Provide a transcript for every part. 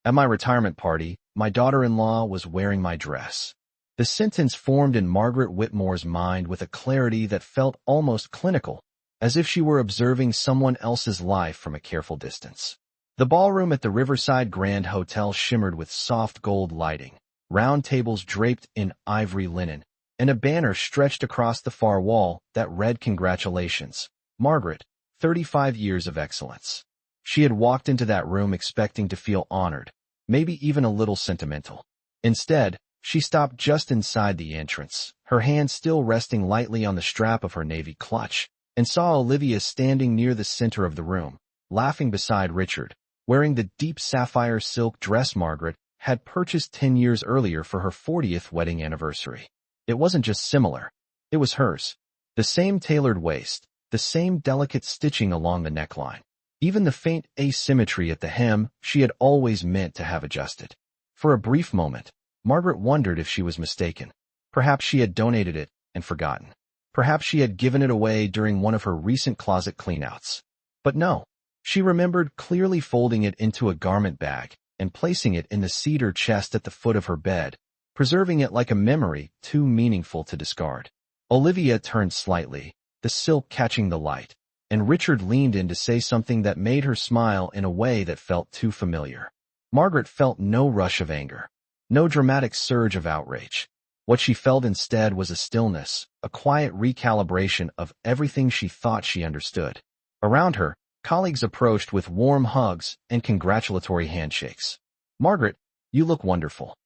At my retirement party, my daughter-in-law was wearing my dress. The sentence formed in Margaret Whitmore's mind with a clarity that felt almost clinical, as if she were observing someone else's life from a careful distance. The ballroom at the Riverside Grand Hotel shimmered with soft gold lighting, round tables draped in ivory linen, and a banner stretched across the far wall that read "Congratulations, Margaret, 35 years of excellence." She had walked into that room expecting to feel honored, maybe even a little sentimental. Instead, she stopped just inside the entrance, her hand still resting lightly on the strap of her navy clutch, and saw Olivia standing near the center of the room, laughing beside Richard, wearing the deep sapphire silk dress Margaret had purchased 10 years earlier for her 40th wedding anniversary. It wasn't just similar. It was hers. The same tailored waist, the same delicate stitching along the neckline. Even the faint asymmetry at the hem she had always meant to have adjusted. For a brief moment, Margaret wondered if she was mistaken. Perhaps she had donated it and forgotten. Perhaps she had given it away during one of her recent closet cleanouts. But no. She remembered clearly folding it into a garment bag and placing it in the cedar chest at the foot of her bed, preserving it like a memory too meaningful to discard. Olivia turned slightly, the silk catching the light, and Richard leaned in to say something that made her smile in a way that felt too familiar. Margaret felt no rush of anger, no dramatic surge of outrage. What she felt instead was a stillness, a quiet recalibration of everything she thought she understood. Around her, colleagues approached with warm hugs and congratulatory handshakes. "Margaret, you look wonderful.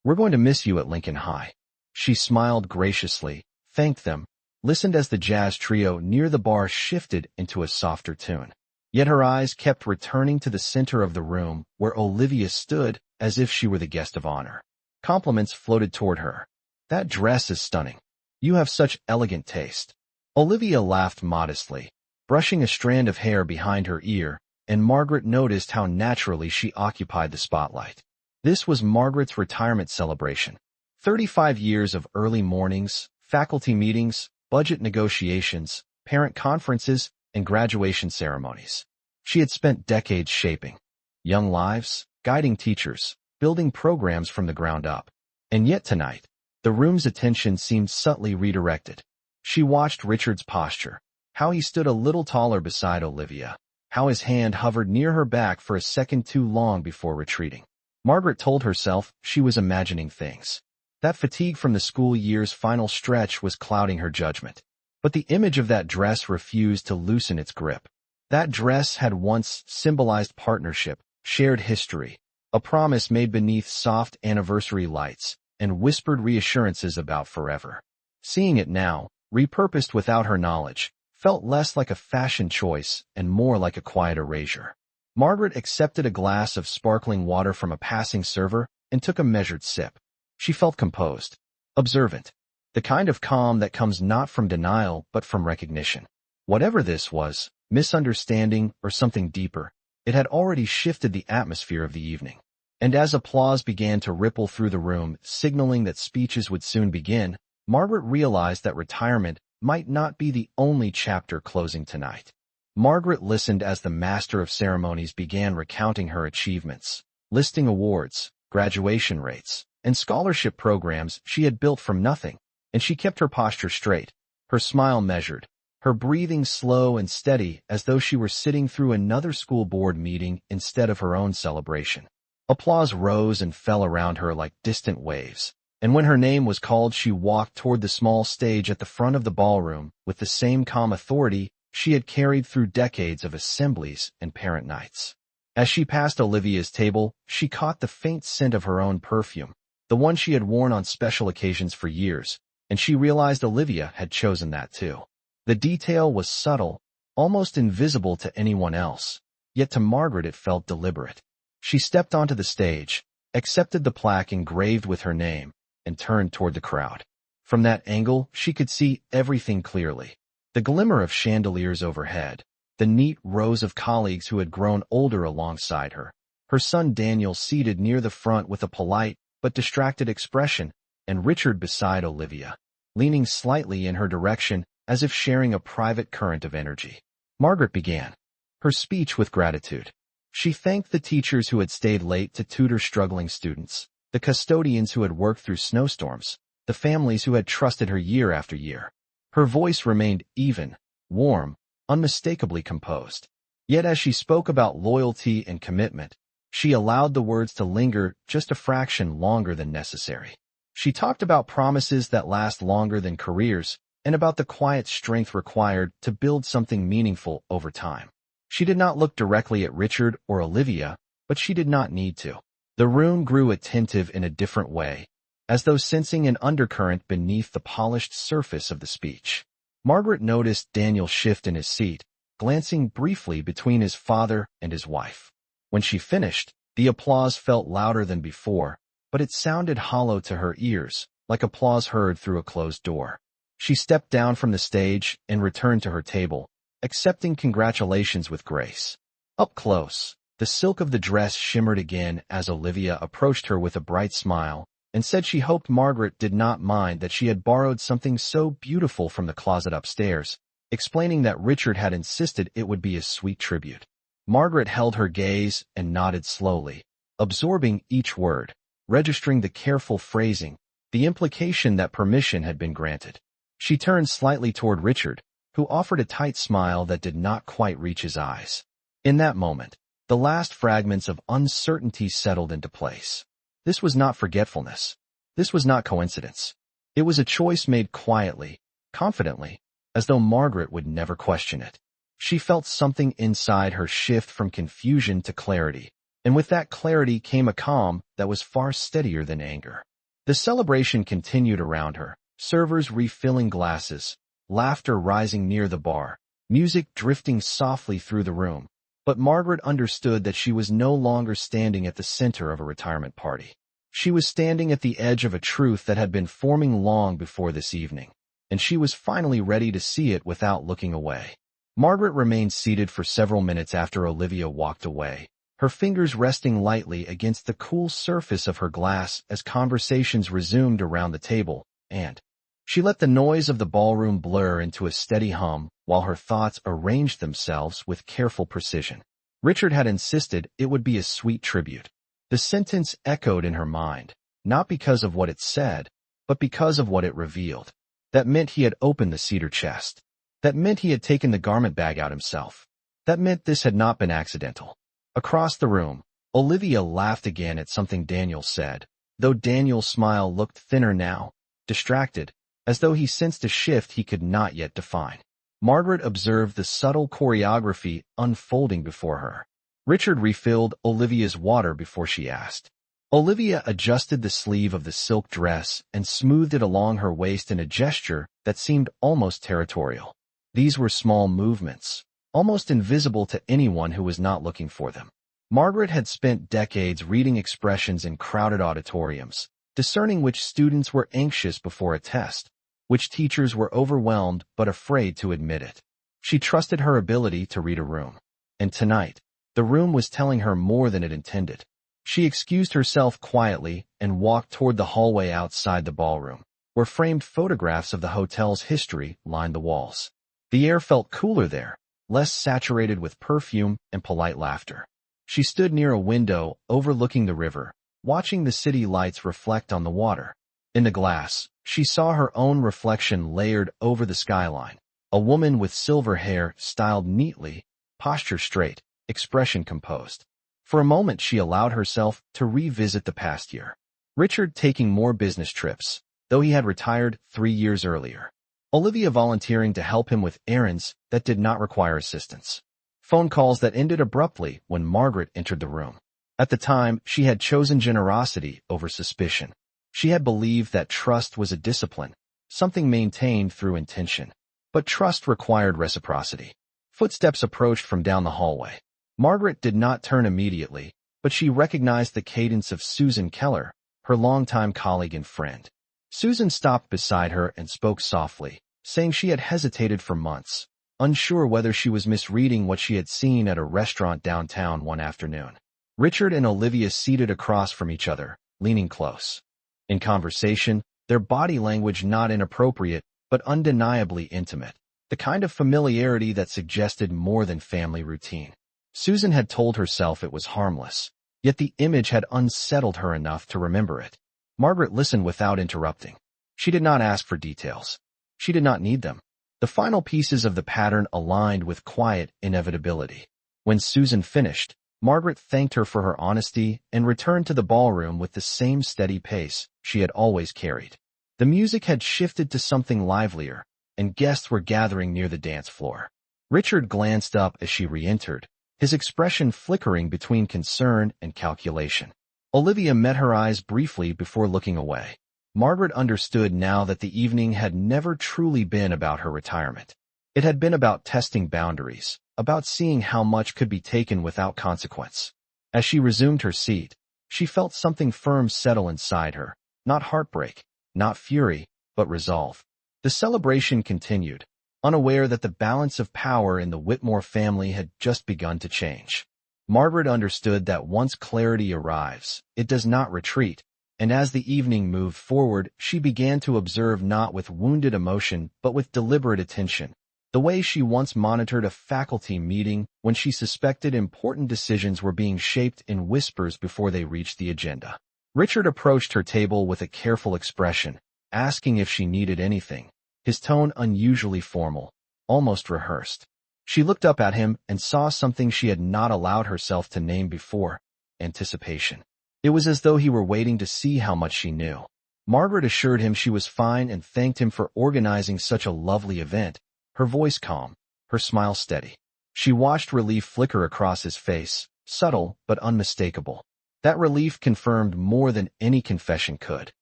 We're going to miss you at Lincoln High." She smiled graciously, thanked them, listened as the jazz trio near the bar shifted into a softer tune. Yet her eyes kept returning to the center of the room where Olivia stood as if she were the guest of honor. Compliments floated toward her. "That dress is stunning. You have such elegant taste." Olivia laughed modestly, brushing a strand of hair behind her ear, and Margaret noticed how naturally she occupied the spotlight. This was Margaret's retirement celebration. 35 years of early mornings, faculty meetings, budget negotiations, parent conferences, and graduation ceremonies. She had spent decades shaping young lives, guiding teachers, building programs from the ground up. And yet tonight, the room's attention seemed subtly redirected. She watched Richard's posture, how he stood a little taller beside Olivia, how his hand hovered near her back for a second too long before retreating. Margaret told herself she was imagining things. That fatigue from the school year's final stretch was clouding her judgment. But the image of that dress refused to loosen its grip. That dress had once symbolized partnership, shared history, a promise made beneath soft anniversary lights, and whispered reassurances about forever. Seeing it now, repurposed without her knowledge, felt less like a fashion choice and more like a quiet erasure. Margaret accepted a glass of sparkling water from a passing server and took a measured sip. She felt composed, observant, the kind of calm that comes not from denial but from recognition. Whatever this was, misunderstanding or something deeper, it had already shifted the atmosphere of the evening. And as applause began to ripple through the room, signaling that speeches would soon begin, Margaret realized that retirement might not be the only chapter closing tonight. Margaret listened as the master of ceremonies began recounting her achievements, listing awards, graduation rates, and scholarship programs she had built from nothing, and she kept her posture straight, her smile measured, her breathing slow and steady as though she were sitting through another school board meeting instead of her own celebration. Applause rose and fell around her like distant waves, and when her name was called she walked toward the small stage at the front of the ballroom with the same calm authority she had carried through decades of assemblies and parent nights. As she passed Olivia's table, she caught the faint scent of her own perfume, the one she had worn on special occasions for years, and she realized Olivia had chosen that too. The detail was subtle, almost invisible to anyone else, yet to Margaret it felt deliberate. She stepped onto the stage, accepted the plaque engraved with her name, and turned toward the crowd. From that angle, she could see everything clearly. The glimmer of chandeliers overhead, the neat rows of colleagues who had grown older alongside her, her son Daniel seated near the front with a polite but distracted expression, and Richard beside Olivia, leaning slightly in her direction as if sharing a private current of energy. Margaret began her speech with gratitude. She thanked the teachers who had stayed late to tutor struggling students, the custodians who had worked through snowstorms, the families who had trusted her year after year. Her voice remained even, warm, unmistakably composed. Yet as she spoke about loyalty and commitment, she allowed the words to linger just a fraction longer than necessary. She talked about promises that last longer than careers, and about the quiet strength required to build something meaningful over time. She did not look directly at Richard or Olivia, but she did not need to. The room grew attentive in a different way, as though sensing an undercurrent beneath the polished surface of the speech. Margaret noticed Daniel shift in his seat, glancing briefly between his father and his wife. When she finished, the applause felt louder than before, but it sounded hollow to her ears, like applause heard through a closed door. She stepped down from the stage and returned to her table, accepting congratulations with grace. Up close, the silk of the dress shimmered again as Olivia approached her with a bright smile and said she hoped Margaret did not mind that she had borrowed something so beautiful from the closet upstairs, explaining that Richard had insisted it would be a sweet tribute. Margaret held her gaze and nodded slowly, absorbing each word, registering the careful phrasing, the implication that permission had been granted. She turned slightly toward Richard, who offered a tight smile that did not quite reach his eyes. In that moment, the last fragments of uncertainty settled into place. This was not forgetfulness. This was not coincidence. It was a choice made quietly, confidently, as though Margaret would never question it. She felt something inside her shift from confusion to clarity, and with that clarity came a calm that was far steadier than anger. The celebration continued around her, servers refilling glasses, laughter rising near the bar, music drifting softly through the room. But Margaret understood that she was no longer standing at the center of a retirement party. She was standing at the edge of a truth that had been forming long before this evening, and she was finally ready to see it without looking away. Margaret remained seated for several minutes after Olivia walked away, her fingers resting lightly against the cool surface of her glass as conversations resumed around the table, and she let the noise of the ballroom blur into a steady hum while her thoughts arranged themselves with careful precision. Richard had insisted it would be a sweet tribute. The sentence echoed in her mind, not because of what it said, but because of what it revealed. That meant he had opened the cedar chest. That meant he had taken the garment bag out himself. That meant this had not been accidental. Across the room, Olivia laughed again at something Daniel said, though Daniel's smile looked thinner now, distracted, as though he sensed a shift he could not yet define. Margaret observed the subtle choreography unfolding before her. Richard refilled Olivia's water before she asked. Olivia adjusted the sleeve of the silk dress and smoothed it along her waist in a gesture that seemed almost territorial. These were small movements, almost invisible to anyone who was not looking for them. Margaret had spent decades reading expressions in crowded auditoriums, discerning which students were anxious before a test, which teachers were overwhelmed but afraid to admit it. She trusted her ability to read a room. And tonight, the room was telling her more than it intended. She excused herself quietly and walked toward the hallway outside the ballroom, where framed photographs of the hotel's history lined the walls. The air felt cooler there, less saturated with perfume and polite laughter. She stood near a window overlooking the river, watching the city lights reflect on the water. In the glass, she saw her own reflection layered over the skyline, a woman with silver hair styled neatly, posture straight, expression composed. For a moment she allowed herself to revisit the past year. Richard taking more business trips, though he had retired 3 years earlier. Olivia volunteering to help him with errands that did not require assistance. Phone calls that ended abruptly when Margaret entered the room. At the time, she had chosen generosity over suspicion. She had believed that trust was a discipline, something maintained through intention. But trust required reciprocity. Footsteps approached from down the hallway. Margaret did not turn immediately, but she recognized the cadence of Susan Keller, her longtime colleague and friend. Susan stopped beside her and spoke softly, saying she had hesitated for months, unsure whether she was misreading what she had seen at a restaurant downtown one afternoon. Richard and Olivia seated across from each other, leaning close. In conversation, their body language not inappropriate, but undeniably intimate, the kind of familiarity that suggested more than family routine. Susan had told herself it was harmless, yet the image had unsettled her enough to remember it. Margaret listened without interrupting. She did not ask for details. She did not need them. The final pieces of the pattern aligned with quiet inevitability. When Susan finished, Margaret thanked her for her honesty and returned to the ballroom with the same steady pace she had always carried. The music had shifted to something livelier, and guests were gathering near the dance floor. Richard glanced up as she re-entered, his expression flickering between concern and calculation. Olivia met her eyes briefly before looking away. Margaret understood now that the evening had never truly been about her retirement. It had been about testing boundaries, about seeing how much could be taken without consequence. As she resumed her seat, she felt something firm settle inside her, not heartbreak, not fury, but resolve. The celebration continued, unaware that the balance of power in the Whitmore family had just begun to change. Margaret understood that once clarity arrives, it does not retreat, and as the evening moved forward, she began to observe not with wounded emotion but with deliberate attention, the way she once monitored a faculty meeting when she suspected important decisions were being shaped in whispers before they reached the agenda. Richard approached her table with a careful expression, asking if she needed anything, his tone unusually formal, almost rehearsed. She looked up at him and saw something she had not allowed herself to name before: anticipation. It was as though he were waiting to see how much she knew. Margaret assured him she was fine and thanked him for organizing such a lovely event, her voice calm, her smile steady. She watched relief flicker across his face, subtle but unmistakable. That relief confirmed more than any confession could.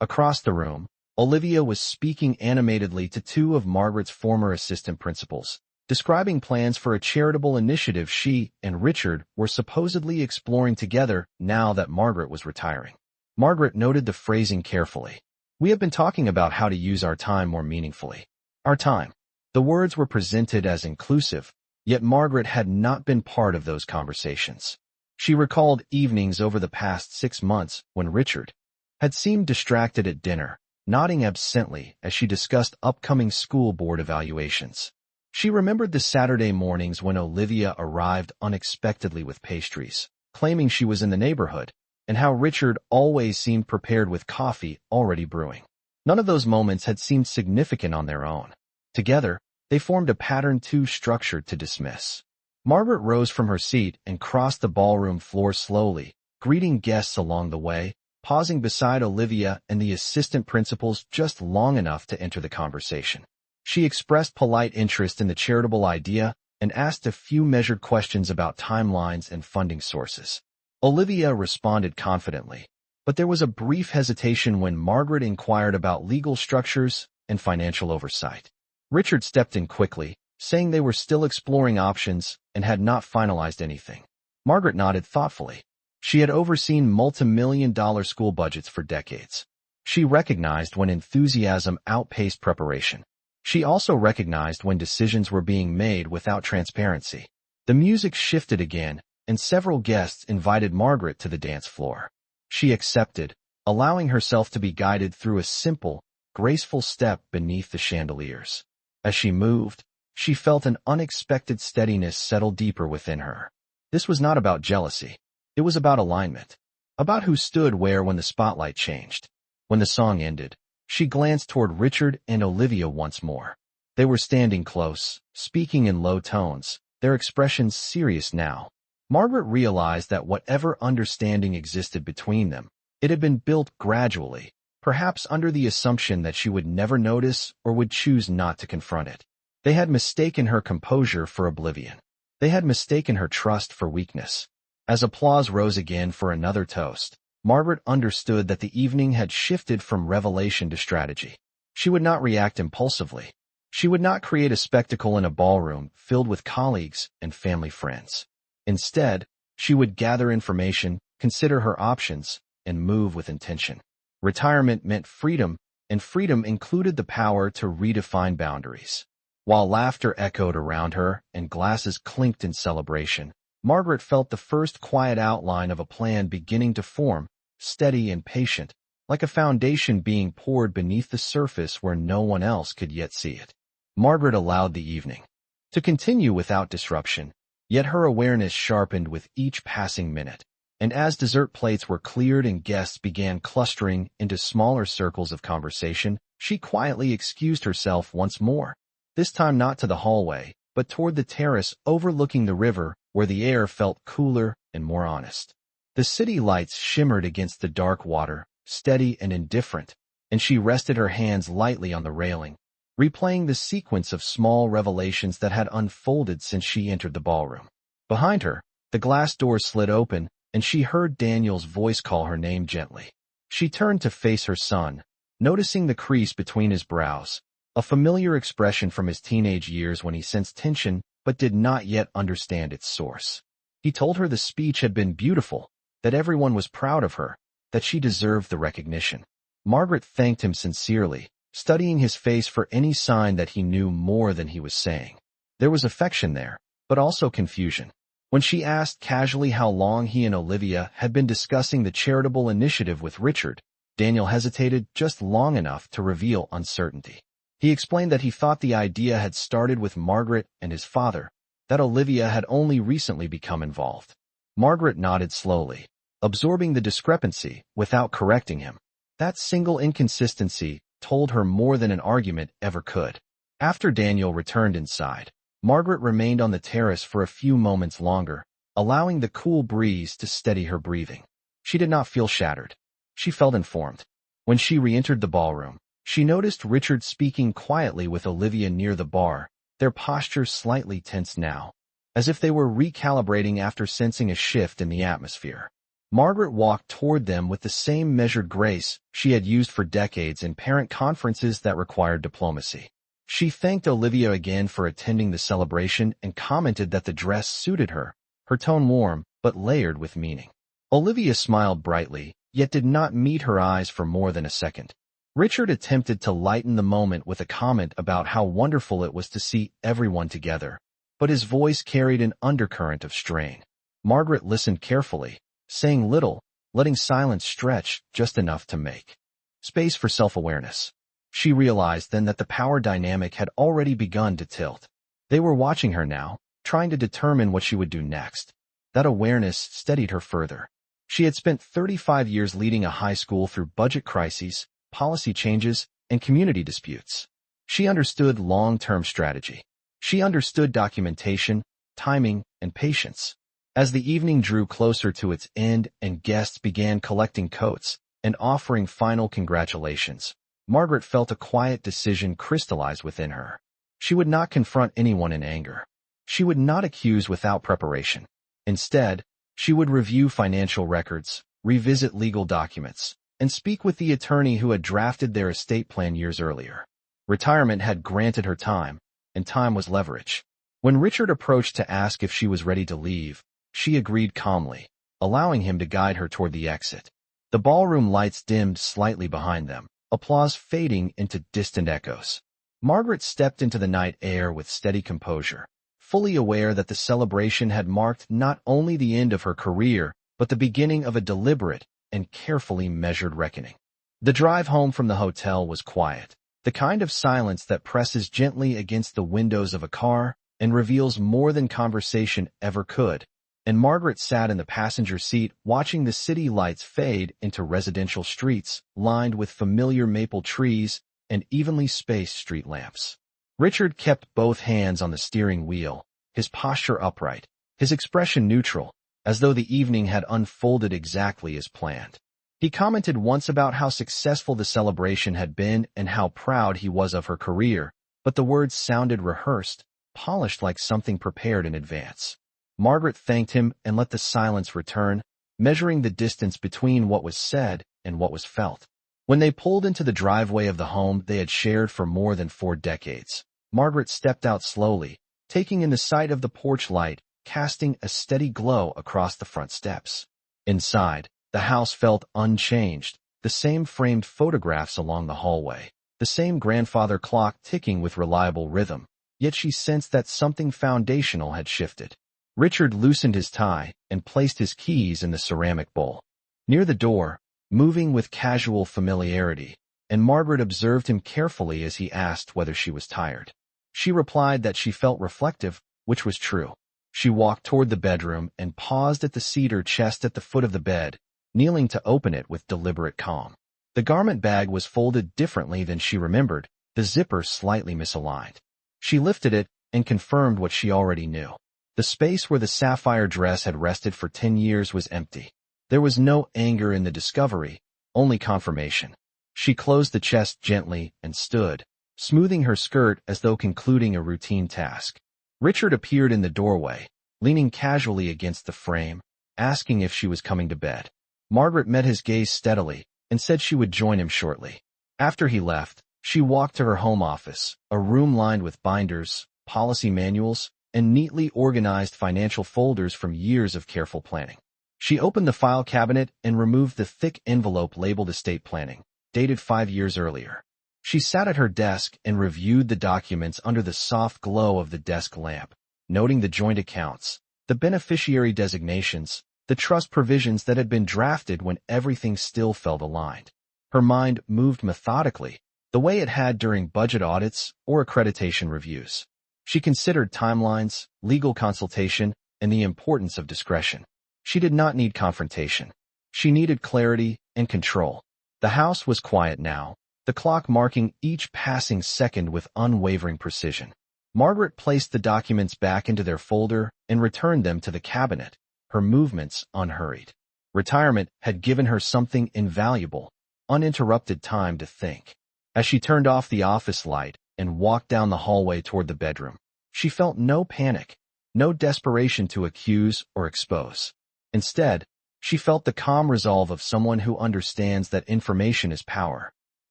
Across the room, Olivia was speaking animatedly to two of Margaret's former assistant principals, describing plans for a charitable initiative she and Richard were supposedly exploring together now that Margaret was retiring. Margaret noted the phrasing carefully. "We have been talking about how to use our time more meaningfully." Our time. The words were presented as inclusive, yet Margaret had not been part of those conversations. She recalled evenings over the past 6 months when Richard had seemed distracted at dinner, nodding absently as she discussed upcoming school board evaluations. She remembered the Saturday mornings when Olivia arrived unexpectedly with pastries, claiming she was in the neighborhood, and how Richard always seemed prepared with coffee already brewing. None of those moments had seemed significant on their own. Together, they formed a pattern too structured to dismiss. Margaret rose from her seat and crossed the ballroom floor slowly, greeting guests along the way, pausing beside Olivia and the assistant principals just long enough to enter the conversation. She expressed polite interest in the charitable idea and asked a few measured questions about timelines and funding sources. Olivia responded confidently, but there was a brief hesitation when Margaret inquired about legal structures and financial oversight. Richard stepped in quickly, saying they were still exploring options and had not finalized anything. Margaret nodded thoughtfully. She had overseen multi-million-dollar school budgets for decades. She recognized when enthusiasm outpaced preparation. She also recognized when decisions were being made without transparency. The music shifted again, and several guests invited Margaret to the dance floor. She accepted, allowing herself to be guided through a simple, graceful step beneath the chandeliers. As she moved, she felt an unexpected steadiness settle deeper within her. This was not about jealousy. It was about alignment, about who stood where when the spotlight changed. When the song ended, she glanced toward Richard and Olivia once more. They were standing close, speaking in low tones, their expressions serious now. Margaret realized that whatever understanding existed between them, it had been built gradually, perhaps under the assumption that she would never notice or would choose not to confront it. They had mistaken her composure for oblivion. They had mistaken her trust for weakness. As applause rose again for another toast, Margaret understood that the evening had shifted from revelation to strategy. She would not react impulsively. She would not create a spectacle in a ballroom filled with colleagues and family friends. Instead, she would gather information, consider her options, and move with intention. Retirement meant freedom, and freedom included the power to redefine boundaries. While laughter echoed around her and glasses clinked in celebration, Margaret felt the first quiet outline of a plan beginning to form, steady and patient, like a foundation being poured beneath the surface where no one else could yet see it. Margaret allowed the evening to continue without disruption, Yet her awareness sharpened with each passing minute. And as dessert plates were cleared and guests began clustering into smaller circles of conversation, she quietly excused herself once more. This time not to the hallway, but toward the terrace overlooking the river, where the air felt cooler and more honest. The city lights shimmered against the dark water, steady and indifferent, and she rested her hands lightly on the railing, replaying the sequence of small revelations that had unfolded since she entered the ballroom. Behind her, the glass door slid open, and she heard Daniel's voice call her name gently. She turned to face her son, noticing the crease between his brows, a familiar expression from his teenage years when he sensed tension but did not yet understand its source. He told her the speech had been beautiful, that everyone was proud of her, that she deserved the recognition. Margaret thanked him sincerely, studying his face for any sign that he knew more than he was saying. There was affection there, but also confusion. When she asked casually how long he and Olivia had been discussing the charitable initiative with Richard, Daniel hesitated just long enough to reveal uncertainty. He explained that he thought the idea had started with Margaret and his father, that Olivia had only recently become involved. Margaret nodded slowly, absorbing the discrepancy without correcting him. That single inconsistency told her more than an argument ever could. After Daniel returned inside, Margaret remained on the terrace for a few moments longer, allowing the cool breeze to steady her breathing. She did not feel shattered. She felt informed. When she re-entered the ballroom, she noticed Richard speaking quietly with Olivia near the bar, their postures slightly tense now, as if they were recalibrating after sensing a shift in the atmosphere. Margaret walked toward them with the same measured grace she had used for decades in parent conferences that required diplomacy. She thanked Olivia again for attending the celebration and commented that the dress suited her, her tone warm but layered with meaning. Olivia smiled brightly, yet did not meet her eyes for more than a second. Richard attempted to lighten the moment with a comment about how wonderful it was to see everyone together, but his voice carried an undercurrent of strain. Margaret listened carefully, saying little, letting silence stretch just enough to make space for self-awareness. She realized then that the power dynamic had already begun to tilt. They were watching her now, trying to determine what she would do next. That awareness steadied her further. She had spent 35 years leading a high school through budget crises, policy changes, and community disputes. She understood long-term strategy. She understood documentation, timing, and patience. As the evening drew closer to its end and guests began collecting coats and offering final congratulations, Margaret felt a quiet decision crystallize within her. She would not confront anyone in anger. She would not accuse without preparation. Instead, she would review financial records, revisit legal documents, and speak with the attorney who had drafted their estate plan years earlier. Retirement had granted her time, and time was leverage. When Richard approached to ask if she was ready to leave, she agreed calmly, allowing him to guide her toward the exit. The ballroom lights dimmed slightly behind them, applause fading into distant echoes. Margaret stepped into the night air with steady composure, fully aware that the celebration had marked not only the end of her career, but the beginning of a deliberate and carefully measured reckoning. The drive home from the hotel was quiet, the kind of silence that presses gently against the windows of a car and reveals more than conversation ever could. And Margaret sat in the passenger seat watching the city lights fade into residential streets lined with familiar maple trees and evenly spaced street lamps. Richard kept both hands on the steering wheel, his posture upright, his expression neutral, as though the evening had unfolded exactly as planned. He commented once about how successful the celebration had been and how proud he was of her career, but the words sounded rehearsed, polished like something prepared in advance. Margaret thanked him and let the silence return, measuring the distance between what was said and what was felt. When they pulled into the driveway of the home they had shared for more than 4 decades, Margaret stepped out slowly, taking in the sight of the porch light, casting a steady glow across the front steps. Inside, the house felt unchanged, the same framed photographs along the hallway, the same grandfather clock ticking with reliable rhythm, yet she sensed that something foundational had shifted. Richard loosened his tie and placed his keys in the ceramic bowl. Near the door, moving with casual familiarity, and Margaret observed him carefully as he asked whether she was tired. She replied that she felt reflective, which was true. She walked toward the bedroom and paused at the cedar chest at the foot of the bed, kneeling to open it with deliberate calm. The garment bag was folded differently than she remembered, the zipper slightly misaligned. She lifted it and confirmed what she already knew. The space where the sapphire dress had rested for 10 years was empty. There was no anger in the discovery, only confirmation. She closed the chest gently and stood, smoothing her skirt as though concluding a routine task. Richard appeared in the doorway, leaning casually against the frame, asking if she was coming to bed. Margaret met his gaze steadily and said she would join him shortly. After he left, she walked to her home office, a room lined with binders, policy manuals, and neatly organized financial folders from years of careful planning. She opened the file cabinet and removed the thick envelope labeled estate planning, dated 5 years earlier. She sat at her desk and reviewed the documents under the soft glow of the desk lamp, noting the joint accounts, the beneficiary designations, the trust provisions that had been drafted when everything still felt aligned. Her mind moved methodically, the way it had during budget audits or accreditation reviews. She considered timelines, legal consultation, and the importance of discretion. She did not need confrontation. She needed clarity and control. The house was quiet now, the clock marking each passing second with unwavering precision. Margaret placed the documents back into their folder and returned them to the cabinet, her movements unhurried. Retirement had given her something invaluable, uninterrupted time to think. As she turned off the office light and walked down the hallway toward the bedroom, she felt no panic, no desperation to accuse or expose. Instead, she felt the calm resolve of someone who understands that information is power.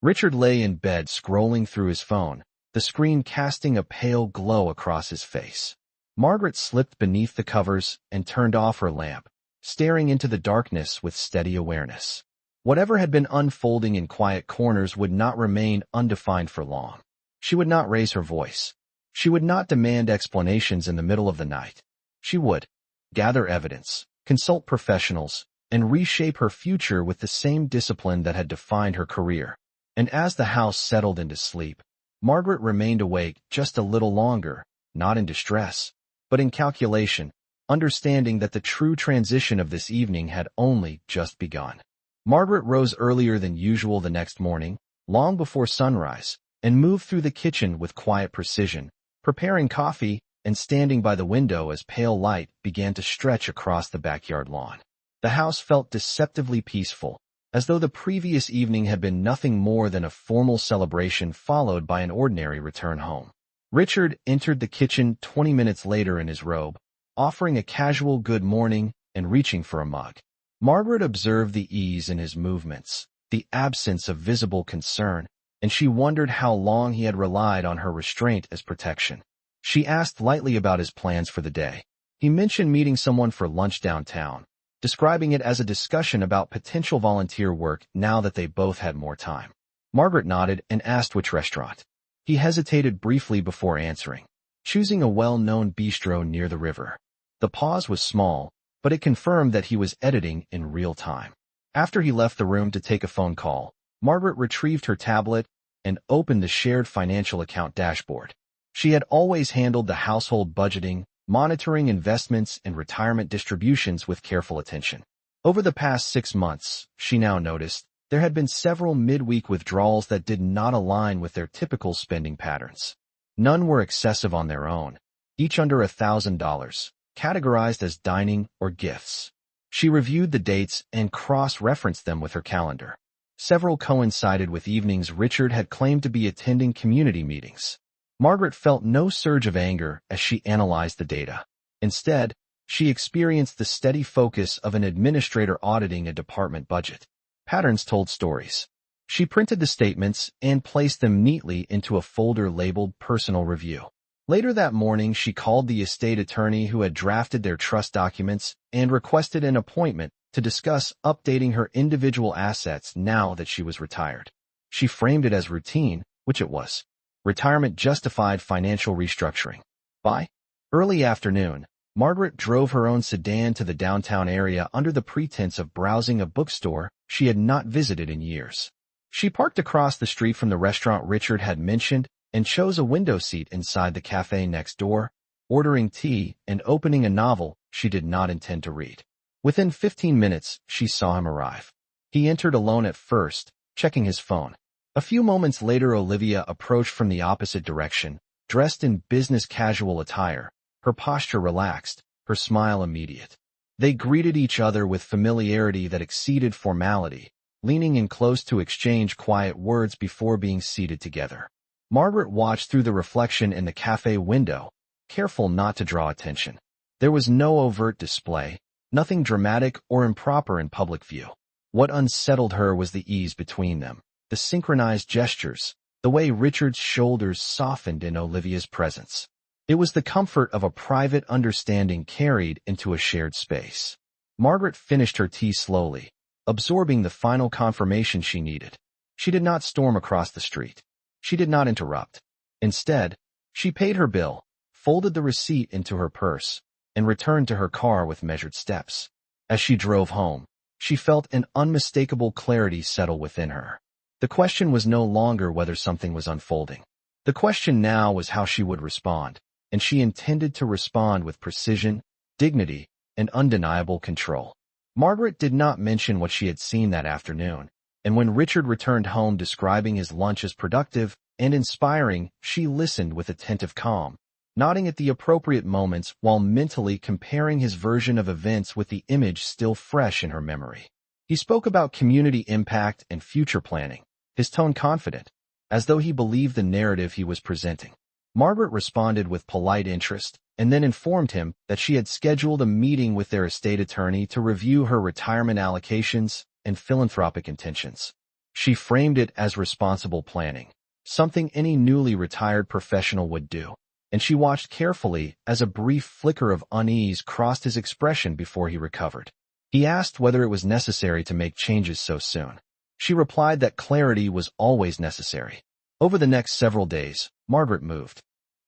Richard lay in bed scrolling through his phone, the screen casting a pale glow across his face. Margaret slipped beneath the covers and turned off her lamp, staring into the darkness with steady awareness. Whatever had been unfolding in quiet corners would not remain undefined for long. She would not raise her voice. She would not demand explanations in the middle of the night. She would gather evidence, consult professionals, and reshape her future with the same discipline that had defined her career. And as the house settled into sleep, Margaret remained awake just a little longer, not in distress, but in calculation, understanding that the true transition of this evening had only just begun. Margaret rose earlier than usual the next morning, long before sunrise, and moved through the kitchen with quiet precision, preparing coffee and standing by the window as pale light began to stretch across the backyard lawn. The house felt deceptively peaceful, as though the previous evening had been nothing more than a formal celebration followed by an ordinary return home. Richard entered the kitchen 20 minutes later in his robe, offering a casual good morning and reaching for a mug. Margaret observed the ease in his movements, the absence of visible concern, and she wondered how long he had relied on her restraint as protection. She asked lightly about his plans for the day. He mentioned meeting someone for lunch downtown, describing it as a discussion about potential volunteer work now that they both had more time. Margaret nodded and asked which restaurant. He hesitated briefly before answering, choosing a well-known bistro near the river. The pause was small, but it confirmed that he was editing in real time. After he left the room to take a phone call, Margaret retrieved her tablet and opened the shared financial account dashboard. She had always handled the household budgeting, monitoring investments and retirement distributions with careful attention. Over the past 6 months, she now noticed, there had been several midweek withdrawals that did not align with their typical spending patterns. None were excessive on their own, each under $1,000, categorized as dining or gifts. She reviewed the dates and cross-referenced them with her calendar. Several coincided with evenings Richard had claimed to be attending community meetings. Margaret felt no surge of anger as she analyzed the data. Instead, she experienced the steady focus of an administrator auditing a department budget. Patterns told stories. She printed the statements and placed them neatly into a folder labeled Personal Review. Later that morning, she called the estate attorney who had drafted their trust documents and requested an appointment to discuss updating her individual assets now that she was retired. She framed it as routine, which it was. Retirement justified financial restructuring. By early afternoon, Margaret drove her own sedan to the downtown area under the pretense of browsing a bookstore she had not visited in years. She parked across the street from the restaurant Richard had mentioned and chose a window seat inside the cafe next door, ordering tea, and opening a novel she did not intend to read. Within 15 minutes, she saw him arrive. He entered alone at first, checking his phone. A few moments later, Olivia approached from the opposite direction, dressed in business casual attire, her posture relaxed, her smile immediate. They greeted each other with familiarity that exceeded formality, leaning in close to exchange quiet words before being seated together. Margaret watched through the reflection in the cafe window, careful not to draw attention. There was no overt display, nothing dramatic or improper in public view. What unsettled her was the ease between them, the synchronized gestures, the way Richard's shoulders softened in Olivia's presence. It was the comfort of a private understanding carried into a shared space. Margaret finished her tea slowly, absorbing the final confirmation she needed. She did not storm across the street. She did not interrupt. Instead, she paid her bill, folded the receipt into her purse, and returned to her car with measured steps. As she drove home, she felt an unmistakable clarity settle within her. The question was no longer whether something was unfolding. The question now was how she would respond, and she intended to respond with precision, dignity, and undeniable control. Margaret did not mention what she had seen that afternoon, and when Richard returned home describing his lunch as productive and inspiring, she listened with attentive calm, nodding at the appropriate moments while mentally comparing his version of events with the image still fresh in her memory. He spoke about community impact and future planning, his tone confident, as though he believed the narrative he was presenting. Margaret responded with polite interest, and then informed him that she had scheduled a meeting with their estate attorney to review her retirement allocations and philanthropic intentions. She framed it as responsible planning, something any newly retired professional would do, and she watched carefully as a brief flicker of unease crossed his expression before he recovered. He asked whether it was necessary to make changes so soon. She replied that clarity was always necessary. Over the next several days, Margaret moved.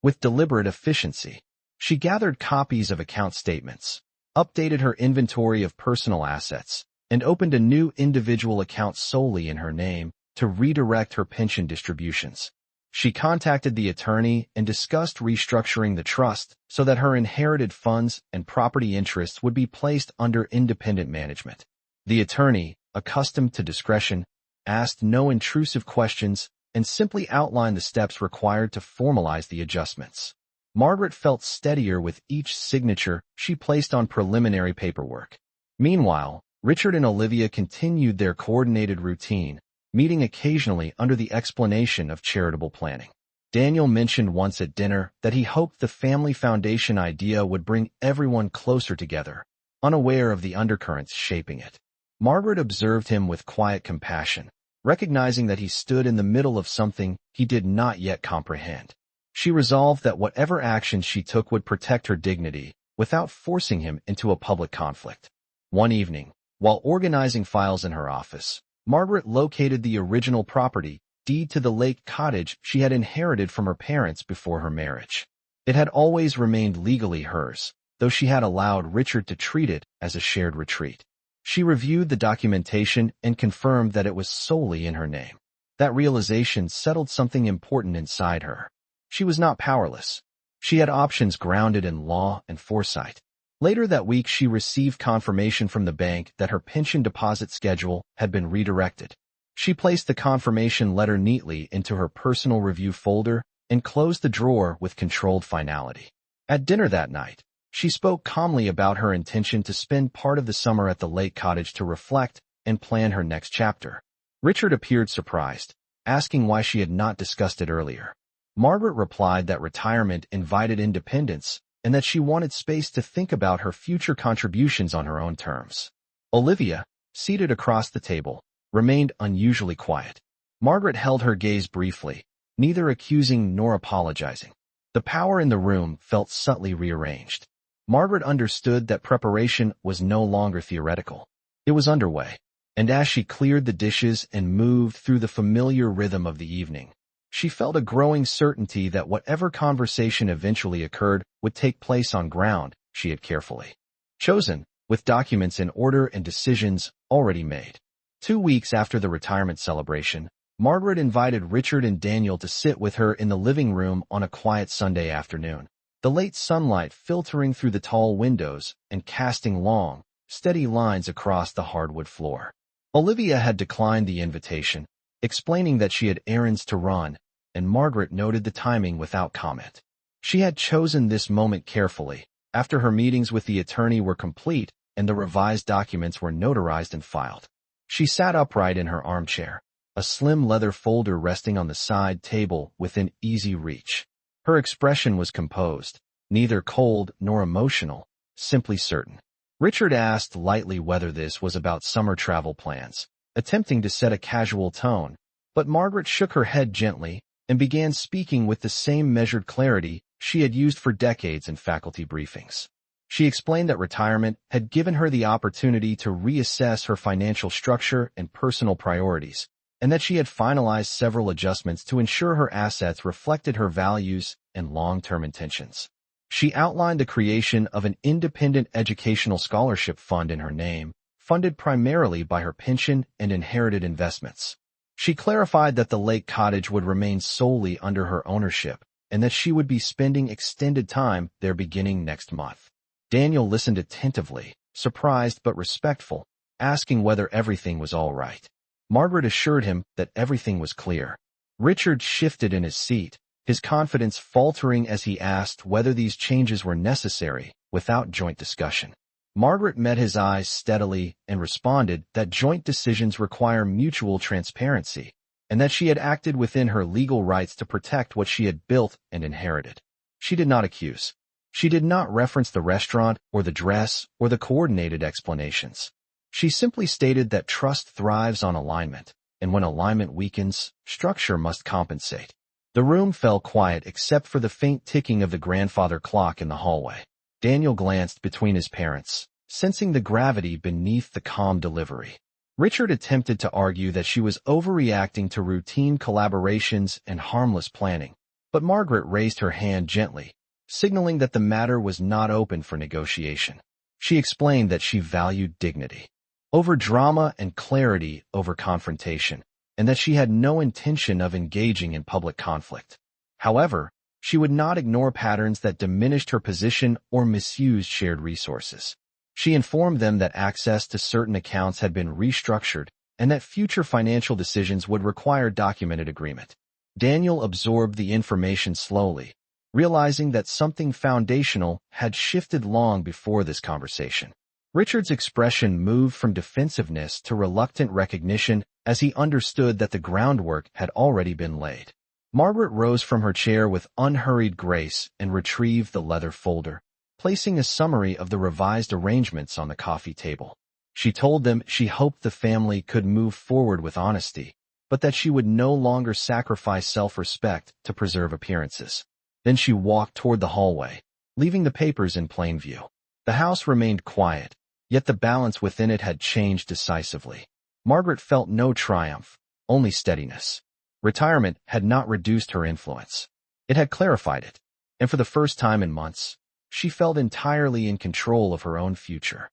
With deliberate efficiency, she gathered copies of account statements, updated her inventory of personal assets, and opened a new individual account solely in her name to redirect her pension distributions. She contacted the attorney and discussed restructuring the trust so that her inherited funds and property interests would be placed under independent management. The attorney, accustomed to discretion, asked no intrusive questions and simply outlined the steps required to formalize the adjustments. Margaret felt steadier with each signature she placed on preliminary paperwork. Meanwhile, Richard and Olivia continued their coordinated routine, meeting occasionally under the explanation of charitable planning. Daniel mentioned once at dinner that he hoped the family foundation idea would bring everyone closer together, unaware of the undercurrents shaping it. Margaret observed him with quiet compassion, recognizing that he stood in the middle of something he did not yet comprehend. She resolved that whatever action she took would protect her dignity without forcing him into a public conflict. One evening, while organizing files in her office, Margaret located the original property deed to the lake cottage she had inherited from her parents before her marriage. It had always remained legally hers, though she had allowed Richard to treat it as a shared retreat. She reviewed the documentation and confirmed that it was solely in her name. That realization settled something important inside her. She was not powerless. She had options grounded in law and foresight. Later that week, she received confirmation from the bank that her pension deposit schedule had been redirected. She placed the confirmation letter neatly into her personal review folder and closed the drawer with controlled finality. At dinner that night, she spoke calmly about her intention to spend part of the summer at the lake cottage to reflect and plan her next chapter. Richard appeared surprised, asking why she had not discussed it earlier. Margaret replied that retirement invited independence and that she wanted space to think about her future contributions on her own terms. Olivia, seated across the table, remained unusually quiet. Margaret held her gaze briefly, neither accusing nor apologizing. The power in the room felt subtly rearranged. Margaret understood that preparation was no longer theoretical. It was underway, and as she cleared the dishes and moved through the familiar rhythm of the evening, she felt a growing certainty that whatever conversation eventually occurred would take place on ground she had carefully chosen, with documents in order and decisions already made. 2 weeks after the retirement celebration, Margaret invited Richard and Daniel to sit with her in the living room on a quiet Sunday afternoon. the late sunlight filtering through the tall windows and casting long, steady lines across the hardwood floor. Olivia had declined the invitation, explaining that she had errands to run, and Margaret noted the timing without comment. She had chosen this moment carefully, after her meetings with the attorney were complete and the revised documents were notarized and filed. She sat upright in her armchair, a slim leather folder resting on the side table within easy reach. Her expression was composed, neither cold nor emotional, simply certain. Richard asked lightly whether this was about summer travel plans, attempting to set a casual tone, but Margaret shook her head gently and began speaking with the same measured clarity she had used for decades in faculty briefings. She explained that retirement had given her the opportunity to reassess her financial structure and personal priorities, and that she had finalized several adjustments to ensure her assets reflected her values and long-term intentions. She outlined the creation of an independent educational scholarship fund in her name, funded primarily by her pension and inherited investments. She clarified that the lake cottage would remain solely under her ownership, and that she would be spending extended time there beginning next month. Daniel listened attentively, surprised but respectful, asking whether everything was all right. Margaret assured him that everything was clear. Richard shifted in his seat, his confidence faltering as he asked whether these changes were necessary, without joint discussion. Margaret met his eyes steadily and responded that joint decisions require mutual transparency, and that she had acted within her legal rights to protect what she had built and inherited. She did not accuse. She did not reference the restaurant or the dress or the coordinated explanations. She simply stated that trust thrives on alignment, and when alignment weakens, structure must compensate. The room fell quiet except for the faint ticking of the grandfather clock in the hallway. Daniel glanced between his parents, sensing the gravity beneath the calm delivery. Richard attempted to argue that she was overreacting to routine collaborations and harmless planning, but Margaret raised her hand gently, signaling that the matter was not open for negotiation. She explained that she valued dignity over drama and clarity over confrontation, and that she had no intention of engaging in public conflict. However, she would not ignore patterns that diminished her position or misused shared resources. She informed them that access to certain accounts had been restructured and that future financial decisions would require documented agreement. Daniel absorbed the information slowly, realizing that something foundational had shifted long before this conversation. Richard's expression moved from defensiveness to reluctant recognition as he understood that the groundwork had already been laid. Margaret rose from her chair with unhurried grace and retrieved the leather folder, placing a summary of the revised arrangements on the coffee table. She told them she hoped the family could move forward with honesty, but that she would no longer sacrifice self-respect to preserve appearances. Then she walked toward the hallway, leaving the papers in plain view. The house remained quiet, yet the balance within it had changed decisively. Margaret felt no triumph, only steadiness. Retirement had not reduced her influence. It had clarified it, and for the first time in months, she felt entirely in control of her own future.